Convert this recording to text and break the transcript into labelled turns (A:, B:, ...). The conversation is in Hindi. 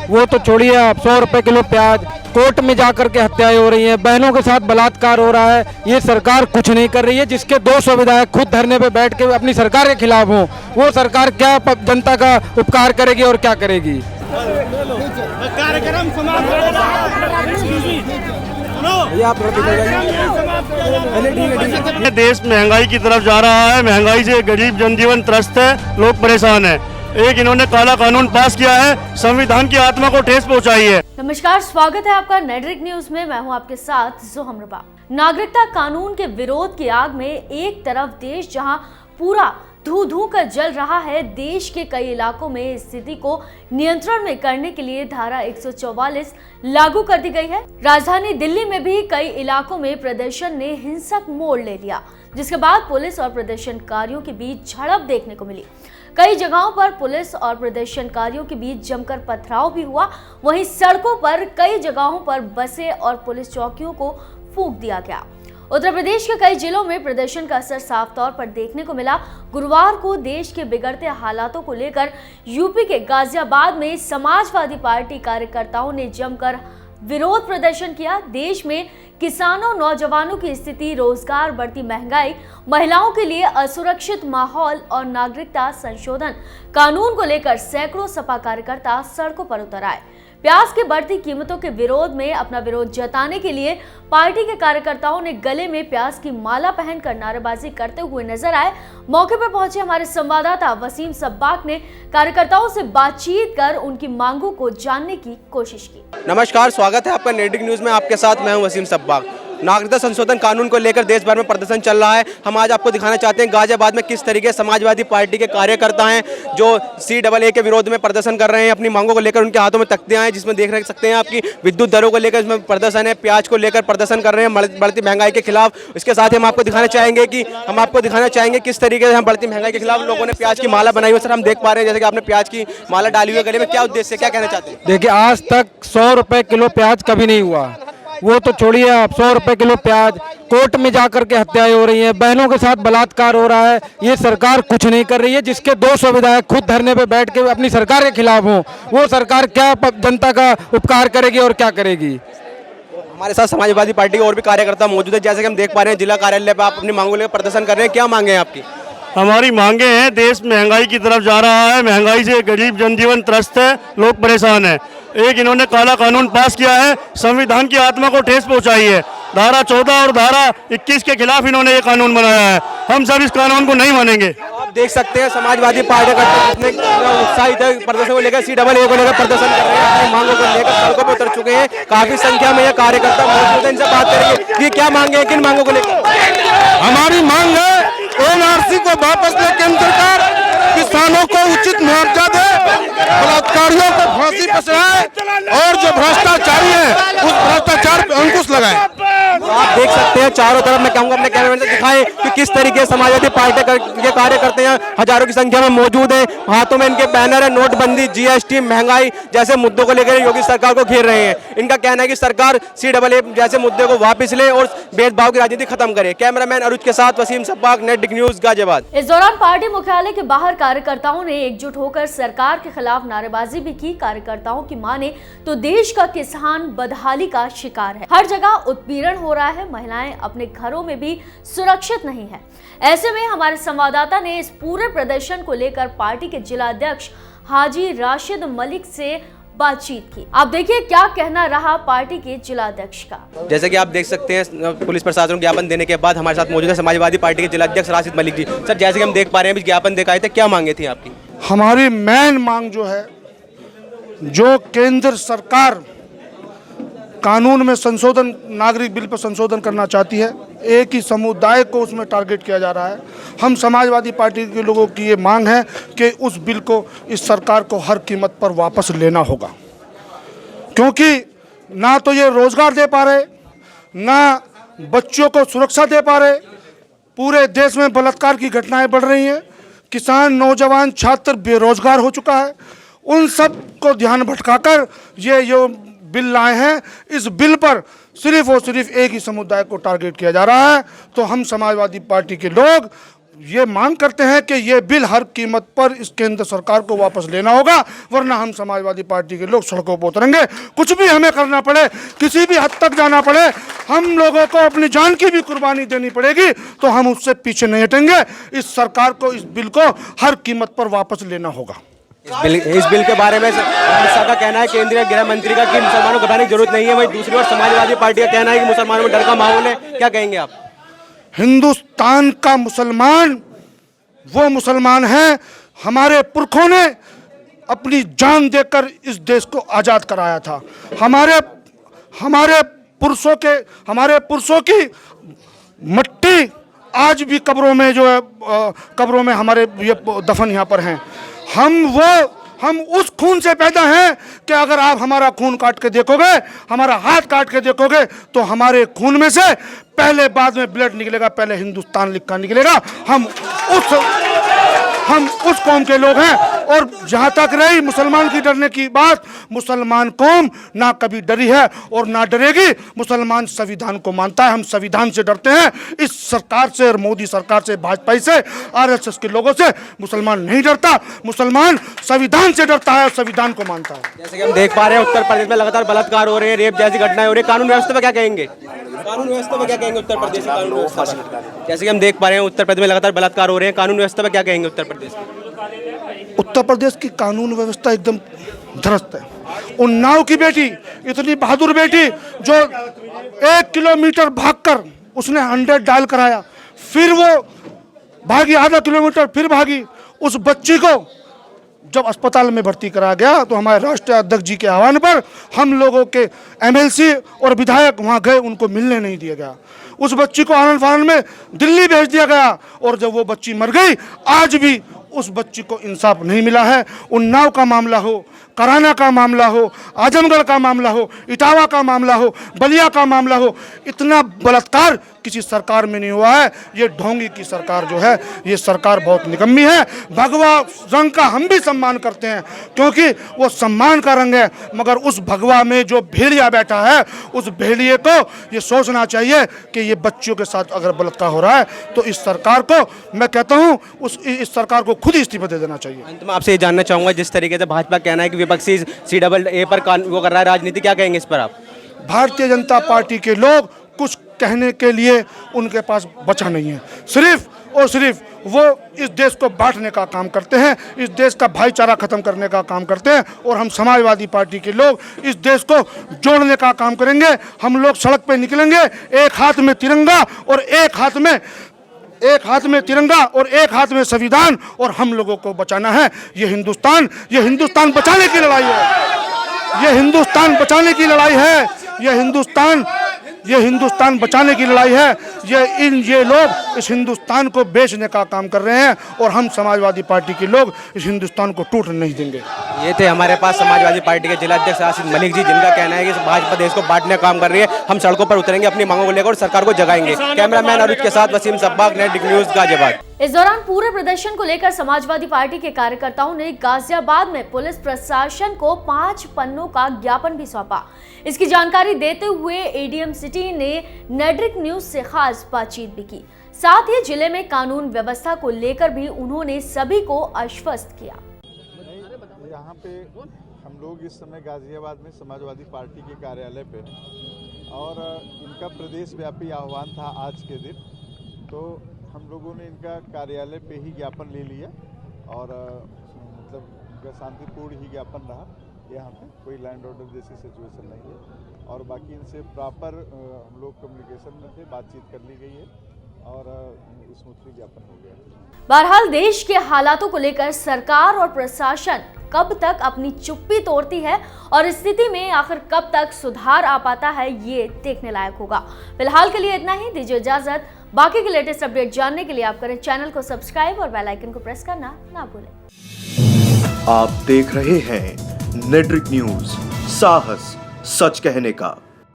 A: वो तो छोड़िए आप, 100 रुपए किलो प्याज, कोर्ट में जाकर के हत्याएं हो रही हैं, बहनों के साथ बलात्कार हो रहा है। ये सरकार कुछ नहीं कर रही है। जिसके 200 विधायक खुद धरने पे बैठ के अपनी सरकार के खिलाफ हों, वो सरकार क्या जनता का उपकार करेगी और क्या करेगी।
B: कार्यक्रम
C: देश महंगाई की तरफ जा रहा है। महंगाई से गरीब जनजीवन त्रस्त है, लोग परेशान है। एक इन्होंने काला कानून पास किया है, संविधान की आत्मा को ठेस पहुंचाई है।
D: नमस्कार, स्वागत है आपका नेटरिक न्यूज में। मैं हूं आपके साथ जोहम रबा। नागरिकता कानून के विरोध की आग में एक तरफ देश जहां पूरा धू कर जल रहा है, देश के कई इलाकों में स्थिति को नियंत्रण में करने के लिए धारा 144 लागू कर दी गई है। राजधानी दिल्ली में भी कई इलाकों में प्रदर्शन ने हिंसक मोड़ ले लिया, जिसके बाद पुलिस और प्रदर्शनकारियों के बीच झड़प देखने को मिली। कई जगहों पर पुलिस और प्रदर्शनकारियों के बीच जमकर पथराव भी हुआ। वहीं सड़कों पर कई जगहों पर बसें और पुलिस चौकियों को फूंक दिया गया। उत्तर प्रदेश के कई जिलों में प्रदर्शन का असर साफ तौर पर देखने को मिला। गुरुवार को देश के बिगड़ते हालातों को लेकर यूपी के गाजियाबाद में समाजवादी पार्टी कार्यकर्ताओं ने जमकर विरोध प्रदर्शन किया। देश में किसानों, नौजवानों की स्थिति, रोजगार, बढ़ती महंगाई, महिलाओं के लिए असुरक्षित माहौल और नागरिकता संशोधन कानून को लेकर सैकड़ों सपा कार्यकर्ता सड़कों पर उतर आए। प्याज की बढ़ती कीमतों के विरोध में अपना विरोध जताने के लिए पार्टी के कार्यकर्ताओं ने गले में प्याज की माला पहनकर नारेबाजी करते हुए नजर आए। मौके पर पहुंचे हमारे संवाददाता वसीम सब्बाक ने कार्यकर्ताओं से बातचीत कर उनकी मांगों को जानने की कोशिश की।
E: नमस्कार, स्वागत है आपका नेटरिक न्यूज में। आपके साथ मैं हूं वसीम सब्बाक। नागरिकता संशोधन कानून को लेकर देश भर में प्रदर्शन चल रहा है। हम आज आपको दिखाना चाहते हैं गाजियाबाद में किस तरीके समाजवादी पार्टी के कार्यकर्ता हैं जो CAA के विरोध में प्रदर्शन कर रहे हैं। अपनी मांगों को लेकर उनके हाथों में तख्तियां हैं, जिसमें देख सकते हैं आपकी विद्युत दरों को लेकर इसमें प्रदर्शन है, प्याज को लेकर प्रदर्शन कर रहे हैं, बढ़ती महंगाई के खिलाफ। इसके साथ ही हम आपको दिखाना चाहेंगे किस तरीके से हम बढ़ती महंगाई के खिलाफ लोगों ने प्याज की माला बनाई हुई। सर, हम देख पा रहे हैं जैसे कि आपने प्याज की माला डाली हुई है गले में, क्या उद्देश्य, क्या कहना चाहते हैं?
A: देखिए, आज तक 100 रुपए किलो प्याज कभी नहीं हुआ। वो तो छोड़िए आप, 100 रुपए किलो प्याज, कोर्ट में जाकर के हत्याएं हो रही हैं, बहनों के साथ बलात्कार हो रहा है। ये सरकार कुछ नहीं कर रही है। जिसके 200 विधायक खुद धरने पे बैठ के अपनी सरकार के खिलाफ हों, वो सरकार क्या जनता का उपकार करेगी और क्या करेगी।
E: हमारे साथ समाजवादी पार्टी के और भी कार्यकर्ता मौजूद है। जैसे कि हम देख पा रहे हैं जिला कार्यालय पर आप अपनी मांगों लेकर प्रदर्शन कर रहे हैं, क्या मांगे हैं आपकी?
C: हमारी मांगे हैं, देश महंगाई की तरफ जा रहा है। महंगाई से गरीब जनजीवन त्रस्त है, लोग परेशान है। एक इन्होंने काला कानून पास किया है, संविधान की आत्मा को ठेस पहुंचाई है। धारा 14 और धारा 21 के खिलाफ इन्होंने ये कानून बनाया है। हम सब इस कानून को नहीं मानेंगे।
E: आप देख सकते हैं समाजवादी पार्टी कितने उत्साहित है प्रदर्शन को लेकर, CAA को लेकर प्रदर्शन कर रहे हैं, अपनी मांगों को लेकर सड़कों पर उतर चुके हैं। काफी संख्या में ये कार्यकर्ता मौजूद है, इनसे बात करेंगे कि क्या मांगे हैं, किन मांगों को लेकर?
F: हमारी मांग है NRC को वापस ले केंद्र सरकार, किसानों को उचित मुआवजा दे, बलात्कारियों को फांसी पर चढ़ाए और जो भ्रष्टाचारी है उस भ्रष्टाचार पर अंकुश लगाए।
E: आप देख सकते हैं चारों तरफ, मैं कहूंगा अपने कैमरे से दिखाएं कि किस तरीके से समाजवादी पार्टी के कार्यकर्ता हैं हजारों की संख्या में मौजूद हैं। हाथों में इनके बैनर है, नोटबंदी, GST, महंगाई जैसे मुद्दों को लेकर योगी सरकार को घेर रहे हैं। इनका कहना है कि सरकार CAA जैसे मुद्दे को वापस ले और भेदभाव की राजनीति खत्म करे। कैमरामैन अरुज के साथ वसीम सब्बाक, नेटरिक न्यूज, गाजियाबाद।
D: इस दौरान पार्टी मुख्यालय के बाहर कार्यकर्ताओं ने एकजुट होकर सरकार के खिलाफ नारेबाजी भी की। कार्यकर्ताओं की माने तो देश का किसान बदहाली का शिकार है, हर जगह उत्पीड़न हो रहा है, महिलाएं अपने घरों में भी सुरक्षित नहीं है। ऐसे में हमारे संवाददाता ने इस पूरे प्रदर्शन को लेकर पार्टी के जिला अध्यक्ष हाजी राशिद मलिक से बातचीत की। आप देखिए क्या कहना रहा पार्टी के जिला अध्यक्ष का।
E: जैसे कि आप देख सकते हैं पुलिस प्रशासन को ज्ञापन देने के बाद हमारे साथ मौजूद है समाजवादी पार्टी के जिला अध्यक्ष राशिद मलिक जी। सर, जैसे कि हम देख पा रहे हैं ज्ञापन दिखाए थे, क्या मांगे थी आपकी?
F: हमारी मेन मांग जो है, जो केंद्र सरकार कानून में संशोधन, नागरिक बिल पर संशोधन करना चाहती है, एक ही समुदाय को उसमें टारगेट किया जा रहा है। हम समाजवादी पार्टी के लोगों की ये मांग है कि उस बिल को इस सरकार को हर कीमत पर वापस लेना होगा, क्योंकि ना तो ये रोजगार दे पा रहे, ना बच्चों को सुरक्षा दे पा रहे। पूरे देश में बलात्कार की घटनाएं बढ़ रही हैं, किसान, नौजवान, छात्र बेरोजगार हो चुका है। उन सब को ध्यान भटकाकर ये जो बिल लाए हैं, इस बिल पर सिर्फ और सिर्फ एक ही समुदाय को टारगेट किया जा रहा है। तो हम समाजवादी पार्टी के लोग ये मांग करते हैं कि ये बिल हर कीमत पर इस केंद्र सरकार को वापस लेना होगा, वरना हम समाजवादी पार्टी के लोग सड़कों पर उतरेंगे। कुछ भी हमें करना पड़े, किसी भी हद तक जाना पड़े, हम लोगों को अपनी जान की भी कुर्बानी देनी पड़ेगी, तो हम उससे पीछे नहीं हटेंगे। इस सरकार को इस बिल को हर कीमत पर वापस लेना होगा।
E: इस बिल के बारे में अमित शाह का कहना है, केंद्रीय गृह मंत्री का, कि मुसलमानों को घबराने की जरूरत नहीं है। वहीं दूसरी ओर समाजवादी पार्टी का कहना है कि मुसलमानों में डर का माहौल है। क्या कहेंगे आप?
F: हिंदुस्तान का मुसलमान वो मुसलमान है, हमारे पुरखों ने अपनी जान देकर इस देश को आज़ाद कराया था। हमारे पुरुषों की मिट्टी आज भी कब्रों में जो है, कब्रों में हमारे ये दफन यहाँ पर हैं। हम उस खून से पैदा हैं कि अगर आप हमारा खून काट के देखोगे, हमारा हाथ काट के देखोगे, तो हमारे खून में से पहले बाद में ब्लड निकलेगा, पहले हिंदुस्तान लिखा निकलेगा। हम उस कौम के लोग हैं। और जहाँ तक रही मुसलमान की डरने की बात, मुसलमान कौम ना कभी डरी है और ना डरेगी। मुसलमान संविधान को मानता है, हम संविधान से डरते हैं। इस सरकार से और मोदी सरकार से, भाजपा से, आरएसएस के लोगों से मुसलमान नहीं डरता। मुसलमान संविधान से डरता है और संविधान को मानता है।
E: जैसे कि हम देख पा रहे हैं उत्तर प्रदेश में लगातार बलात्कार हो रहे हैं, रेप जैसी घटनाएं हो रही है। कानून व्यवस्था पर क्या कहेंगे? कानून व्यवस्था पर क्या कहेंगे उत्तर प्रदेश की कानून व्यवस्था पर? जैसे कि हम देख पा रहे हैं उत्तर प्रदेश में लगातार बलात्कार हो रहे हैं, कानून व्यवस्था पर क्या कहेंगे उत्तर प्रदेश की?
F: उत्तर प्रदेश की कानून व्यवस्था एकदम ध्वस्त है। उन्नाव की बेटी, इतनी बहादुर बेटी, जो 1 किलोमीटर भागकर उसने 100 डायल कराया, फिर वो भागी आधा किलोमीटर, फिर भागी। उस बच्ची को जब अस्पताल में भर्ती कराया गया, तो हमारे राष्ट्रीय अध्यक्ष जी के आह्वान पर हम लोगों के एमएलसी और विधायक वहाँ गए, उनको मिलने नहीं दिया गया। उस बच्ची को आनंद फानंद में दिल्ली भेज दिया गया, और जब वो बच्ची मर गई, आज भी उस बच्ची को इंसाफ नहीं मिला है। उन्नाव का मामला हो, कराना का मामला हो, आजमगढ़ का मामला हो, इटावा का मामला हो, बलिया का मामला हो, इतना बलात्कार किसी सरकार में नहीं हुआ है। ये ढोंगी की सरकार जो है, ये सरकार बहुत निकम्मी है। भगवा रंग का हम भी सम्मान करते हैं, क्योंकि वो सम्मान का रंग है, मगर उस भगवा में जो भेड़िया बैठा है, उस भेड़िए को ये सोचना चाहिए कि ये बच्चियों के साथ अगर बलात्कार हो रहा है, तो इस सरकार को, मैं कहता हूँ, इस सरकार को खुद ही इस्तीफा दे देना चाहिए।
E: अंत में आपसे ये जानना चाहूँगा, जिस तरीके से भाजपा कहना है कि विपक्षी CAA पर वो कर रहा है राजनीति, क्या कहेंगे इस पर आप?
F: भारतीय जनता पार्टी के लोग कुछ कहने के लिए उनके पास बचा नहीं है। सिर्फ और सिर्फ वो इस देश को बांटने का काम करते हैं, इस देश का भाईचारा खत्म करने का काम करते हैं। और हम समाजवादी पार्टी के लोग इस देश को जोड़ने का काम करेंगे। हम लोग सड़क पे निकलेंगे, एक हाथ में तिरंगा और एक हाथ में संविधान, और हम लोगों को बचाना है। ये हिंदुस्तान बचाने की लड़ाई है। ये हिंदुस्तान बचाने की लड़ाई है। ये हिंदुस्तान बचाने की लड़ाई है। ये लोग इस हिंदुस्तान को बेचने का काम कर रहे हैं, और हम समाजवादी पार्टी के लोग इस हिंदुस्तान को टूटने नहीं देंगे।
E: ये थे हमारे पास समाजवादी पार्टी के जिलाध्यक्ष आसिफ मलिक जी, जिनका कहना है कि भाजपा देश को बांटने का काम कर रही है। हम सड़कों पर उतरेंगे, अपनी मांगों को लेकर और सरकार को जगाएंगे। कैमरामैन अरुज के साथ वसीम सब्बाग, नेटवर्क न्यूज़, गाजियाबाद।
D: इस दौरान पूरे प्रदर्शन को लेकर समाजवादी पार्टी के कार्यकर्ताओं ने गाजियाबाद में पुलिस प्रशासन को 5 पन्नों का ज्ञापन भी सौंपा। इसकी जानकारी देते हुए एडीएम सिटी ने नेटवर्क न्यूज से खास बातचीत भी की। साथ ही जिले में कानून व्यवस्था को लेकर भी उन्होंने सभी को आश्वस्त किया।
B: यहाँ पे हम लोग इस समय गाजियाबाद में समाजवादी पार्टी के कार्यालय पे हैं, और इनका प्रदेश व्यापी आह्वान था आज के दिन, तो हम लोगों ने इनका कार्यालय पे ही ज्ञापन ले लिया, और मतलब शांतिपूर्ण ही ज्ञापन रहा। यहाँ पे कोई लैंड ऑर्डर जैसी सिचुएशन नहीं है, और बाकी इनसे प्रॉपर हम लोग कम्युनिकेशन में थे, बातचीत कर ली गई है, और स्मूथली ज्ञापन हो गया।
D: बहरहाल देश के हालातों को लेकर सरकार और प्रशासन कब तक अपनी चुप्पी तोड़ती है और स्थिति में आखिर कब तक सुधार आ पाता है, ये देखने लायक होगा। फिलहाल के लिए इतना ही, दीजिए इजाजत। बाकी के लेटेस्ट अपडेट जानने के लिए आप करें चैनल को सब्सक्राइब और बेल आइकन को प्रेस करना ना भूलें।
G: आप देख रहे हैं नेटवर्क न्यूज, साहस सच कहने का।